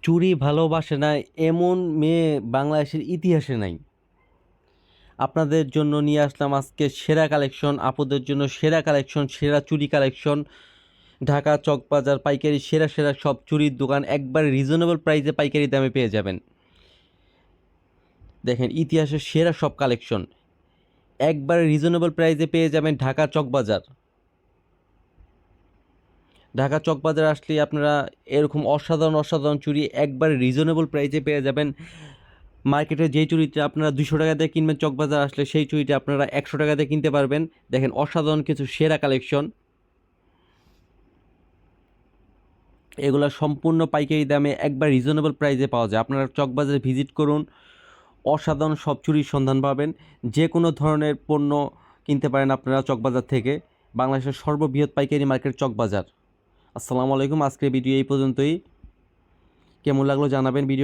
চুরি ভালোবাসে না এমন মেয়ে বাংলাদেশের ইতিহাসে নাই। আপনাদের জন্য নিয়ে আসলাম আজকে সেরা কালেকশন, আপুদের জন্য সেরা কালেকশন, সেরা চুরি কালেকশন। ঢাকা চকবাজার পাইকারি সেরা সেরা সব চুরির দোকান একবারে রিজনেবল প্রাইসে পাইকারি দামে পেয়ে যাবেন। দেখেন ইতিহাসের সেরা সব কালেকশন একবারে রিজনেবল প্রাইসে পেয়ে যাবেন ঢাকা চকবাজার। ঢাকা চকবাজার আসলে আপনারা এরকম অসাধারণ অসাধারণ চুরি একবারে রিজনেবল প্রাইসে পেয়ে যাবেন। মার্কেটে যেই চুরিটা আপনারা 200 টাকা দিয়ে কিনবেন, চকবাজার আসলে সেই চুরিটা আপনারা 100 টাকা দিয়ে কিনতে পারবেন। দেখেন অসাধারণ কিছু সেরা কালেকশন, এগুলো সম্পূর্ণ পাইকারি দামে একবার রিজনেবল প্রাইসে পাওয়া যায়। আপনারা চকবাজারে ভিজিট করুন, অসাধারণ সব চুরির সন্ধান পাবেন। যে কোনো ধরনের পণ্য কিনতে পারেন আপনারা চকবাজার থেকে। বাংলাদেশের সর্ববৃহৎ পাইকারি মার্কেট চকবাজার। আসসালামু আলাইকুম, আজকের ভিডিও এই পর্যন্তই। কেমন লাগলো জানাবেন ভিডিও।